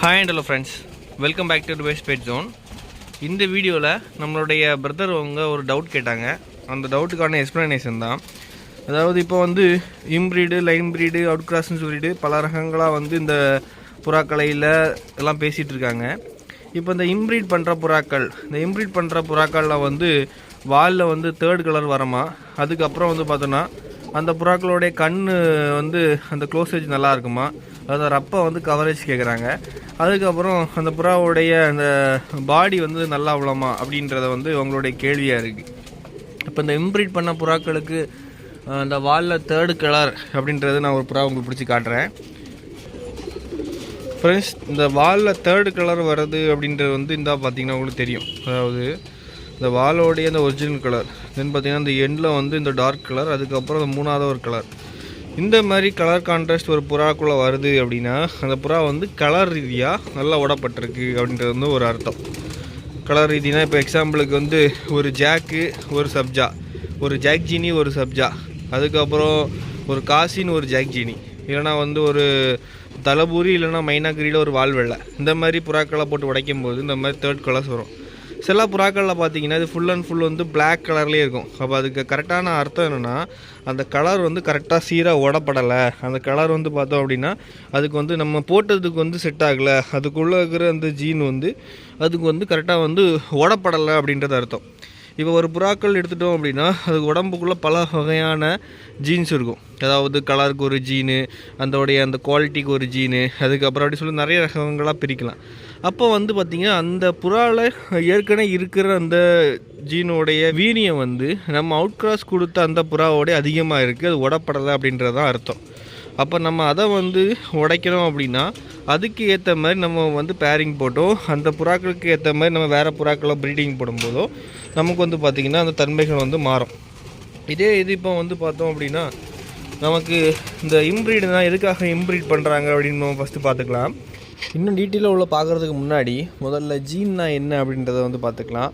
Hi and hello friends, welcome back to the West Pet Zone. இந்த வீடியோவில் நம்மளுடைய brother அவங்க ஒரு டவுட் கேட்டாங்க. அந்த டவுட்டுக்கான எக்ஸ்ப்ளனேஷன் தான். அதாவது இப்போ வந்து இம்ப்ரீடு, லைன் ப்ரீடு, அவுட் கிராஸ்ன்னு சொல்லிட்டு பல ரகங்களாக வந்து இந்த புறாக்களையில் எல்லாம் பேசிகிட்டு இருக்காங்க. இப்போ இந்த இம்ப்ரீட் பண்ணுற புறாக்களில் வந்து வாலில் வந்து தேர்ட் கலர் வரமா, அதுக்கப்புறம் வந்து பார்த்தோன்னா அந்த புறாக்களுடைய கண் வந்து அந்த க்ளோசேஜ் நல்லா இருக்குமா, அதாவது ரப்பை வந்து கவரேஜ் கேட்குறாங்க. அதுக்கப்புறம் அந்த புறாவுடைய அந்த பாடி வந்து நல்லா அவ்வளோமா அப்படின்றத வந்து அவங்களுடைய கேள்வியாக இருக்குது. இப்போ இந்த இம்ப்ரீட் பண்ண புறாக்களுக்கு அந்த வாலில் தேர்டு கலர் அப்படின்றது நான் ஒரு புறா உங்களுக்கு பிடிச்சி காட்டுறேன். ஃப்ரெண்ட்ஸ், இந்த வாலில் தேர்டு கலர் வர்றது அப்படின்றது வந்து இந்த பார்த்திங்கன்னா உங்களுக்கு தெரியும். அதாவது இந்த வாலோடைய அந்த ஒரிஜினல் கலர், தென் பார்த்திங்கன்னா இந்த எண்டில் வந்து இந்த டார்க் கலர், அதுக்கப்புறம் அந்த மூணாவது ஒரு கலர். இந்த மாதிரி கலர் கான்ட்ராஸ்ட் ஒரு புறாக்குள்ளே வருது அப்படின்னா அந்த புறா வந்து கலர் ரீதியாக நல்லா உடப்பட்டிருக்கு அப்படின்றது வந்து ஒரு அர்த்தம். கலர் ரீதினா இப்போ எக்ஸாம்பிளுக்கு வந்து ஒரு ஜாக்கு, ஒரு சப்ஜா, ஒரு ஜாக் ஜீனி, ஒரு சப்ஜா, அதுக்கப்புறம் ஒரு காசின்னு ஒரு ஜாக் ஜீனி, இல்லைனா வந்து ஒரு தலபூரி, இல்லைனா மைனாகிரியில் ஒரு வால்வெள்ளை, இந்த மாதிரி புறாக்களை போட்டு உடைக்கும் போது இந்த மாதிரி தேர்ட் கலர்ஸ் வரும். சில புறாக்களில் பார்த்தீங்கன்னா இது ஃபுல் அண்ட் ஃபுல் வந்து பிளாக் கலர்லேயே இருக்கும். அப்போ அதுக்கு கரெக்டான அர்த்தம் என்னென்னா அந்த கலர் வந்து கரெக்டாக சீராக ஓடப்படலை. அந்த கலர் வந்து பார்த்தோம் அப்படின்னா அதுக்கு வந்து நம்ம போட்டதுக்கு வந்து செட் ஆகலை, அதுக்குள்ளே இருக்கிற அந்த ஜீன் வந்து அதுக்கு வந்து கரெக்டாக வந்து ஓடப்படலை அப்படின்றது அர்த்தம். இப்போ ஒரு புறாக்கள் எடுத்துட்டோம் அப்படின்னா அதுக்கு உடம்புக்குள்ளே பல வகையான ஜீன்ஸ் இருக்கும். அதாவது கலருக்கு ஒரு ஜீனு, அதோடைய அந்த குவாலிட்டிக்கு ஒரு ஜீனு, அதுக்கப்புறம் அப்படி சொல்லி நிறைய ரகங்களாக பிரிக்கலாம். அப்போ வந்து பார்த்திங்கன்னா அந்த புறாவில் ஏற்கனவே இருக்கிற அந்த ஜீனோடைய வீரியம் வந்து நம்ம அவுட் கிராஸ் கொடுத்த அந்த புறாவோடைய அதிகமாக இருக்குது, அது உடப்படலை அப்படின்றது தான் அர்த்தம். அப்போ நம்ம அதை வந்து உடைக்கிறோம் அப்படின்னா அதுக்கு ஏற்ற மாதிரி நம்ம வந்து பேரிங் போட்டோம், அந்த புறாக்களுக்கு ஏற்ற மாதிரி நம்ம வேறு புறாக்களை ப்ரீடிங் போடும்போதோ நமக்கு வந்து பார்த்திங்கன்னா அந்த தன்மைகள் வந்து மாறும். இது இப்போ வந்து பார்த்தோம் அப்படின்னா நமக்கு இந்த இம்ப்ரீடு தான் எதுக்காக இம்ப்ரீட் பண்ணுறாங்க அப்படின்னு நம்ம ஃபஸ்ட்டு பார்த்துக்கலாம். இன்னும் டீட்டெயிலாக உள்ள பார்க்குறதுக்கு முன்னாடி முதல்ல ஜீன்னா என்ன அப்படின்றத வந்து பார்த்துக்கலாம்.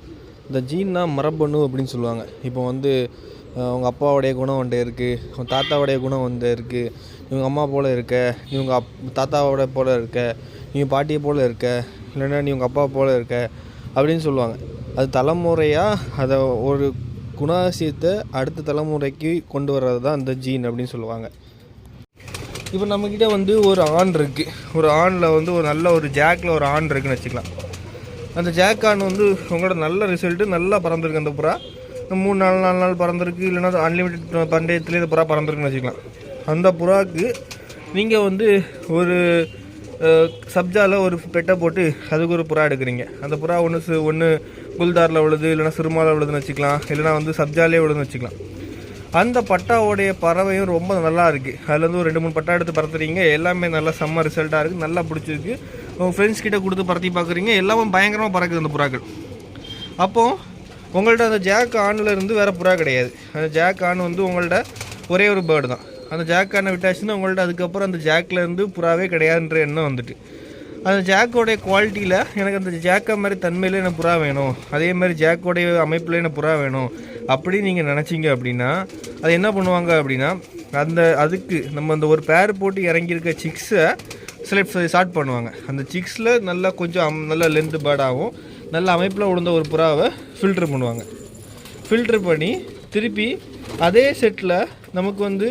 இந்த ஜீன்னா மரபணு அப்படின்னு சொல்லுவாங்க. இப்போ வந்து அவங்க அப்பாவுடைய குணம் ஒன்று இருக்குது, அவங்க தாத்தாவுடைய குணம் ஒன்று இருக்குது, இவங்க அம்மா போல் இருக்க, இவங்க தாத்தாவோட போல் இருக்க, நீங்கள் பாட்டியை போல் இருக்க, இல்லைன்னா நீ உங்கள் அப்பா போல் இருக்க அப்படின்னு சொல்லுவாங்க. அது தலைமுறையாக அதை ஒரு குணாதிசயத்தை அடுத்த தலைமுறைக்கு கொண்டு வர்றது தான் அந்த ஜீன் அப்படின்னு சொல்லுவாங்க. இப்போ நம்மக்கிட்ட வந்து ஒரு ஆண் இருக்குது, ஒரு ஆணில் வந்து ஒரு நல்ல ஒரு ஜாக்கில் ஒரு ஆண் இருக்குதுன்னு வச்சுக்கலாம். அந்த ஜாக் ஆண் வந்து உங்களோட நல்ல ரிசல்ட்டு, நல்லா பறந்துருக்கு. அந்த புறா 3-4 நாள் பறந்துருக்கு, இல்லைன்னா அன்லிமிட்டட் பந்தயத்துலேயே இந்த புறா பறந்துருக்குன்னு வச்சுக்கலாம். அந்த புறாவுக்கு நீங்கள் வந்து ஒரு சப்ஜாவில் ஒரு பெட்டை போட்டு அதுக்கு ஒரு புறா எடுக்கிறீங்க. அந்த புறா ஒன்று குல்தாரில் விழுது, இல்லைனா சிறுமாவில் விழுதுன்னு வச்சுக்கலாம், இல்லைனா வந்து சப்ஜாலே விழுதுன்னு வச்சுக்கலாம். அந்த பட்டாவோடைய பறவையும் ரொம்ப நல்லா இருக்குது. அதில் வந்து ஒரு 2-3 பட்டா எடுத்து பறத்துறீங்க, எல்லாமே நல்லா செம்ம ரிசல்ட்டாக இருக்குது, நல்லா பிடிச்சிருக்கு. உங்கள் ஃப்ரெண்ட்ஸ் கிட்டே கொடுத்து பறத்தி பார்க்குறீங்க, எல்லாமே பயங்கரமாக பறக்குது அந்த புறாக்கள். அப்போது உங்கள்கிட்ட அந்த ஜாக் ஆணில் இருந்து வேறு புறா கிடையாது. அந்த ஜாக் ஆண் வந்து உங்கள்கிட்ட ஒரே ஒரு பேர்டு தான். அந்த ஜாக் ஆனை விட்டாச்சுன்னா உங்கள்கிட்ட அதுக்கப்புறம் அந்த ஜாக்கில் இருந்து புறாவே கிடையாதுன்ற எண்ணம் வந்துட்டு, அந்த ஜாக்கோடைய குவாலிட்டியில் எனக்கு அந்த ஜாக்கை மாதிரி தன்மையில் எனக்கு புறா வேணும், அதே மாதிரி ஜாக்கோடைய அமைப்பில் எனக்கு புறா வேணும் அப்படின்னு நீங்கள் நினச்சிங்க அப்படின்னா அது என்ன பண்ணுவாங்க அப்படின்னா அதுக்கு நம்ம அந்த ஒரு பேர் போட்டு இறங்கியிருக்க சிக்ஸை ஸ்டார்ட் பண்ணுவாங்க. அந்த சிக்ஸில் நல்லா கொஞ்சம் நல்ல லென்த்து பேர்டாகவும் நல்ல அமைப்பில் விழுந்த ஒரு புறாவை ஃபில்ட்ரு பண்ணுவாங்க. ஃபில்ட்ரு பண்ணி திருப்பி அதே செட்டில் நமக்கு வந்து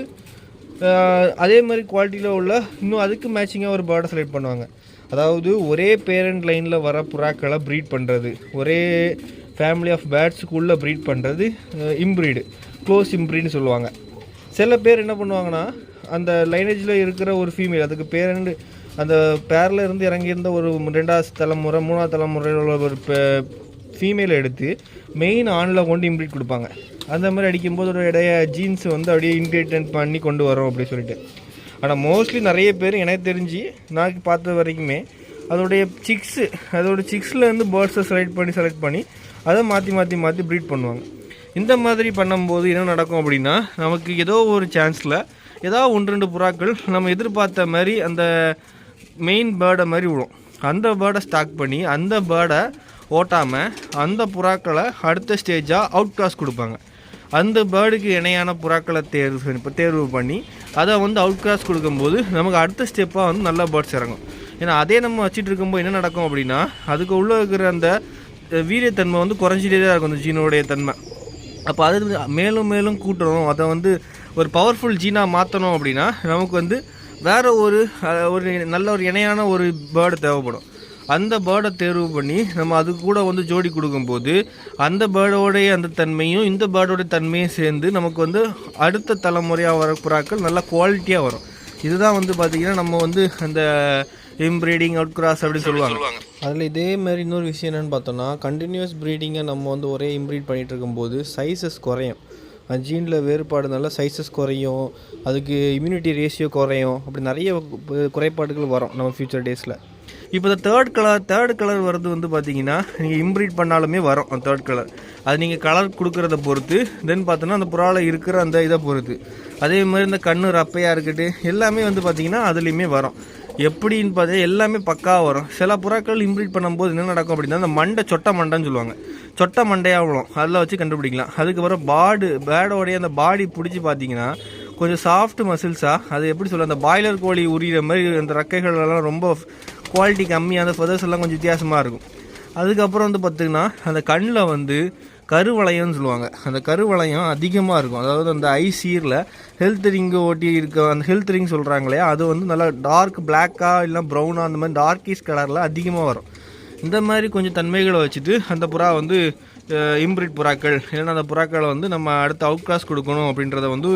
அதே மாதிரி குவாலிட்டியில் உள்ள இன்னும் அதுக்கு மேட்சிங்காக ஒரு பேர்டை செலக்ட் பண்ணுவாங்க. அதாவது ஒரே பேரண்ட் லைனில் வர புறாக்களை ப்ரீட் பண்ணுறது, ஒரே ஃபேமிலி ஆஃப் பேர்ட்ஸுக்குள்ளே ப்ரீட் பண்ணுறது இம்ப்ரீடு, க்ளோஸ் இம்ப்ரீடுன்னு சொல்லுவாங்க. சில பேர் என்ன பண்ணுவாங்கன்னா அந்த லைனேஜில் இருக்கிற ஒரு ஃபீமேல், அதுக்கு பேரண்ட் அந்த பேரில் இருந்து இறங்கியிருந்த ஒரு 2வது தலைமுறை 3வது தலைமுறையில் உள்ள ஒரு ஃபீமேலை எடுத்து மெயின் ஆணில் கொண்டு இம்ப்ரீட் கொடுப்பாங்க. அந்த மாதிரி அடிக்கும்போது ஒரு இடைய ஜீன்ஸ் வந்து அப்படியே இன்கிரீடியன்ட் பண்ணி கொண்டு வரோம் அப்படின்னு சொல்லிட்டு. ஆனால் மோஸ்ட்லி நிறைய பேர் எனக்கு தெரிஞ்சு நான் பார்த்த வரைக்குமே அதோடைய சிக்ஸில் இருந்து பேர்ட்ஸை செலக்ட் பண்ணி அதை மாற்றி ப்ரீட் பண்ணுவாங்க. இந்த மாதிரி பண்ணும்போது என்ன நடக்கும் அப்படின்னா நமக்கு ஏதோ ஒரு சான்ஸில் ஏதாவது 1-2 புறாக்கள் நம்ம எதிர்பார்த்த மாதிரி அந்த மெயின் பேர்டை மாதிரி விடும். அந்த பேர்டை ஸ்டாக் பண்ணி அந்த பேர்டை ஓட்டாமல் அந்த புறாக்களை அடுத்த ஸ்டேஜாக அவுட் கிராஸ் கொடுப்பாங்க. அந்த பேர்டுக்கு இணையான புறாக்களை தேர்வு பண்ணி அதை வந்து அவுட் கிராஸ் கொடுக்கும்போது நமக்கு அடுத்த ஸ்டெப்பாக வந்து நல்ல பேர்ட்ஸ் இறங்கும். ஏன்னா அதே நம்ம வச்சுட்டு இருக்கும்போது என்ன நடக்கும் அப்படின்னா அதுக்கு உள்ளே இருக்கிற அந்த வீரியத்தன்மை வந்து குறைஞ்சிட்டே தான் இருக்கும் அந்த ஜீனோடைய தன்மை. அப்போ அது மேலும் மேலும் கூட்டணும், அதை வந்து ஒரு பவர்ஃபுல் ஜீனாக மாற்றணும் அப்படின்னா நமக்கு வந்து வேறு ஒரு நல்ல ஒரு இணையான ஒரு பேர்டு தேவைப்படும். அந்த பேர்டை தேர்வு பண்ணி நம்ம அது கூட வந்து ஜோடி கொடுக்கும்போது அந்த பேர்டோடைய அந்த தன்மையும் இந்த பேர்டோடைய தன்மையும் சேர்ந்து நமக்கு வந்து அடுத்த தலைமுறையாக வர புறாக்கள் நல்லா குவாலிட்டியாக வரும். இதுதான் வந்து பார்த்திங்கன்னா நம்ம வந்து அந்த இம்ப்ரீடிங் அவுட் கிராஸ் அப்படின்னு சொல்லுவாங்க. அதில் இதே மாதிரி இன்னொரு விஷயம் என்னென்னு பார்த்தோன்னா, கண்டினியூஸ் ப்ரீடிங்கை நம்ம வந்து ஒரே இம்ப்ரீட் பண்ணிகிட்டு இருக்கும்போது சைஸஸ் குறையும். ஜீனில் வேறுபாடுனால சைஸஸ் குறையும், அதுக்கு இம்யூனிட்டி ரேஷியோ குறையும், அப்படி நிறைய குறைபாடுகள் வரும் நம்ம ஃப்யூச்சர் டேஸில். இப்போ இந்த தேர்ட் கலர் வர்றது வந்து பார்த்தீங்கன்னா நீங்கள் இம்ப்ரீட் பண்ணாலுமே வரும் அந்த தேர்ட் கலர். அது நீங்கள் கலர் கொடுக்குறத பொறுத்து, தென் பார்த்தோன்னா அந்த புறாவில் இருக்கிற அந்த இதை பொறுத்து. அதே மாதிரி இந்த கண்ணு ரப்பையாக இருக்கட்டும் எல்லாமே வந்து பார்த்திங்கன்னா அதுலேயுமே வரும். எப்படின்னு பார்த்தா எல்லாமே பக்காவாக வரும். சில புறாக்கள் இம்ப்ரீட் பண்ணும்போது என்ன நடக்கும் அப்படின்னா அந்த மண்டை சொட்டை மண்டைன்னு சொல்லுவாங்க, சொட்டை மண்டையாக விழும், அதில் வச்சு கண்டுபிடிக்கலாம். அதுக்கப்புறம் பேடோடைய அந்த பாடி பிடிச்சி பார்த்தீங்கன்னா கொஞ்சம் சாஃப்ட் மசில்ஸாக, அது எப்படி சொல்ல, அந்த பாய்லர் கோழி உரிகிற மாதிரி அந்த ரெக்கைகளெல்லாம் ரொம்ப குவாலிட்டி கம்மியாக, அந்த ஃபெதர்ஸ் எல்லாம் கொஞ்சம் வித்தியாசமாக இருக்கும். அதுக்கப்புறம் வந்து பார்த்திங்கன்னா அந்த கண்ணில் வந்து கருவளையம்னு சொல்லுவாங்க, அந்த கருவளையம் அதிகமாக இருக்கும். அதாவது அந்த ஐசீரில் ஹெல்த் ரிங்கு ஓட்டி இருக்க அந்த ஹெல்த் ரிங் சொல்கிறாங்களே, அது வந்து நல்லா டார்க் பிளாக்காக இல்லை ப்ரௌனாக அந்த மாதிரி டார்க்கிஷ் கலரில் அதிகமாக வரும். இந்த மாதிரி கொஞ்சம் தன்மைகளை வச்சுட்டு அந்த புறா வந்து இம்ப்ரீட் புறாக்கள், இல்லைன்னா அந்த புறாக்களை வந்து நம்ம அடுத்த அவுட் கிராஸ் கொடுக்கணும் அப்படின்றத வந்து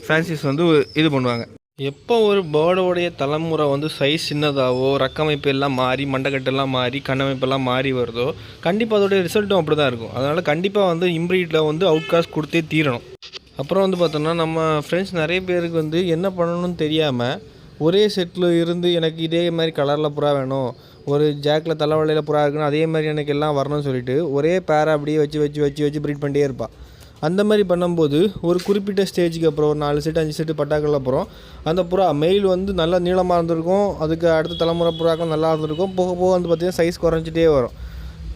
ஃபேன்சிஸ் வந்து இது பண்ணுவாங்க. எப்போ ஒரு பேர்டோடைய தலைமுறை வந்து சைஸ் சின்னதாகவோ, ரக்கமைப்பு எல்லாம் மாறி, மண்டைக்கட்டெல்லாம் மாறி, கண்ணமைப்பெல்லாம் மாறி வருதோ கண்டிப்பாக அதோடைய ரிசல்ட்டும் அப்படி தான் இருக்கும். அதனால் கண்டிப்பாக வந்து இம்ப்ரீட்டில் வந்து அவுட் கிராஸ் கொடுத்தே தீரணும். அப்புறம் வந்து பார்த்தோன்னா நம்ம ஃப்ரெண்ட்ஸ் நிறைய பேருக்கு வந்து என்ன பண்ணணும்னு தெரியாமல் ஒரே செட்டில் இருந்து எனக்கு இதே மாதிரி கலரில் புறா வேணும், ஒரு ஜாக்கில் தலைவலையில் புறா இருக்குன்னு அதே மாதிரி எனக்கு எல்லாம் வரணும்னு சொல்லிட்டு ஒரே பேரை அப்படியே வச்சு ப்ரீட் பண்ணிட்டே இருப்பாள். அந்த மாதிரி பண்ணும்போது ஒரு குறிப்பிட்ட ஸ்டேஜுக்கு அப்புறம் ஒரு 4 செட்டு 5 செட்டு பட்டாக்கள் அப்புறம் அந்த புறா மெயில் வந்து நல்லா நீளமாக இருந்திருக்கும், அதுக்கு அடுத்த தலைமுறை புறாக்கள் நல்லா இருந்திருக்கும். போக போக வந்து பார்த்திங்கன்னா சைஸ் குறைஞ்சிட்டே வரும்.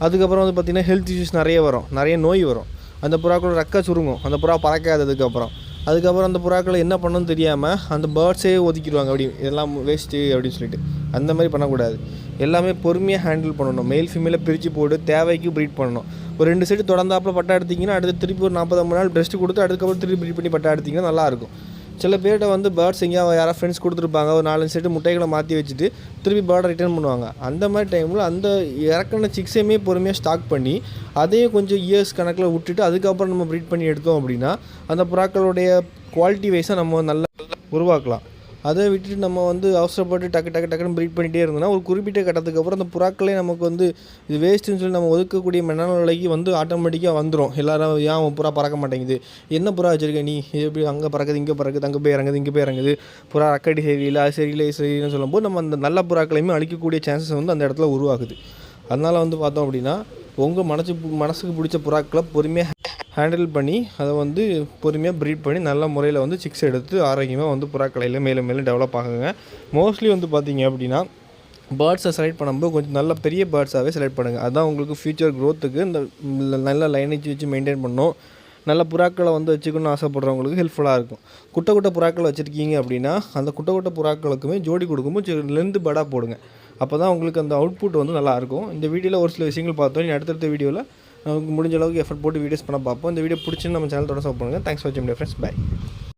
அதுக்கப்புறம் வந்து பார்த்திங்கன்னா ஹெல்த் இஷ்யூஸ் நிறைய வரும், நிறைய நோய் வரும். அந்த புறாக்கள் ரெக்க சுருங்கும், அந்த புறா பறக்காததுக்கப்புறம். அதுக்கப்புறம் அந்த புறாக்களை என்ன பண்ணணும்னு தெரியாமல் அந்த பேர்ட்ஸே ஒதுக்கிடுவாங்க, அப்படி இதெல்லாம் வேஸ்ட்டு அப்படின்னு சொல்லிட்டு. அந்த மாதிரி பண்ணக்கூடாது. எல்லாமே பொறுமையாக ஹேண்டில் பண்ணணும். மெயில் ஃபீமேலை பிரித்து போட்டு தேவைக்கு ப்ரீட் பண்ணணும். ஒரு 2 செட்டு தொடர்ந்தாப்பில் பட்டா எடுத்திங்கன்னா அடுத்து திருப்பி ஒரு 40 நாள் ரெஸ்ட்டு கொடுத்து அதுக்கப்புறம் திருப்பி ப்ரீட் பண்ணி பட்டா எடுத்திங்கன்னா நல்லாயிருக்கும். சில பேர்கிட்ட வந்து பேர்ட்ஸ் எங்கேயா யாராவது ஃப்ரெண்ட்ஸ் கொடுத்துருப்பாங்க, ஒரு 4 செட்டு முட்டைகளை மாற்றி வச்சுட்டு திருப்பி பேர்டை ரிட்டர்ன் பண்ணுவாங்க. அந்த மாதிரி டைமில் அந்த இறக்கின சிக்ஸையுமே பொறுமையாக ஸ்டாக் பண்ணி அதையும் கொஞ்சம் இயர்ஸ் கணக்கில் விட்டுட்டு அதுக்கப்புறம் நம்ம ப்ரீட் பண்ணி எடுத்தோம் அப்படின்னா அந்த புறாக்களுடைய குவாலிட்டி வைஸாக நம்ம நல்லா உருவாக்கலாம். அதை விட்டுட்டு நம்ம வந்து அவசரப்பட்டு டக்குன்னு ப்ரீட் பண்ணிகிட்டே இருந்தோம்னா ஒரு குறிப்பிட்ட கட்டத்துக்கு அப்புறம் அந்த புறாக்களே நமக்கு வந்து இது வேஸ்ட்டுன்னு சொல்லி நம்ம ஒதுக்கக்கூடிய மனநிலைக்கு வந்து ஆட்டோமேட்டிக்காக வந்துடும். எல்லாரும் ஏன் புறா பறக்க மாட்டேங்குது, என்ன புறா வச்சுருக்க நீ, இது எப்படி அங்கே பறக்குது இங்கே பறக்குது, அங்கே போய் இறங்குது இங்கே போய் இறங்குது, புறா ரக்கடி சரியில்லை அது சரியில்லைன்னு சொல்லும்போது நம்ம அந்த நல்ல புறாக்களையுமே அழிக்கக்கூடிய சான்சஸ் வந்து அந்த இடத்துல உருவாகுது. அதனால் வந்து பார்த்தோம் அப்படின்னா உங்கள் மனசுக்கு பிடிச்ச புறாக்களை பொறுமையாக ஹேண்டில் பண்ணி அதை வந்து பொறுமையாக ப்ரீட் பண்ணி நல்ல முறையில் வந்து சிக்ஸ் எடுத்து ஆரோக்கியமாக வந்து புறாக்களையில் மேலும் மேலும் டெவலப் ஆகுங்க. மோஸ்ட்லி வந்து பார்த்திங்க அப்படின்னா பேர்ட்ஸை செலக்ட் பண்ணும்போது கொஞ்சம் நல்ல பெரிய பேர்ட்ஸாகவே செலக்ட் பண்ணுங்கள். அதுதான் உங்களுக்கு ஃப்யூச்சர் க்ரோத்துக்கு இந்த நல்ல லைனேஜ் வச்சு மெயின்டைன் பண்ணணும். நல்ல புறாக்களை வந்து வச்சுக்கணும்னு ஆசைப்படுறவங்களுக்கு ஹெல்ப்ஃபுல்லாக இருக்கும். குட்டை புறாக்கள் வச்சுருக்கீங்க அப்படின்னா அந்த குட்டை புறாக்களுக்குமே ஜோடி கொடுக்கும்போது லென்த்து படாக போடுங்க. அப்போ தான் உங்களுக்கு அந்த அவுட்புட் வந்து நல்லாயிருக்கும். இந்த வீடியோவில் ஒரு சில விஷயங்கள் பார்த்தோம். நீ அடுத்தடுத்த வீடியோவில் நமக்கு முடிஞ்ச அளவுக்கு எஃபர்ட் போட்டு வீடியோஸ் பண்ண பார்ப்போம். இந்த வீடியோ பிடிச்சின்னு நம்ம சேனல் தொடர்ந்து சப்போர்ட் பண்ணுங்கள். தேங்க்ஸ் ஃபார் வாட்சிங் ஃப்ரெண்ட்ஸ். பை.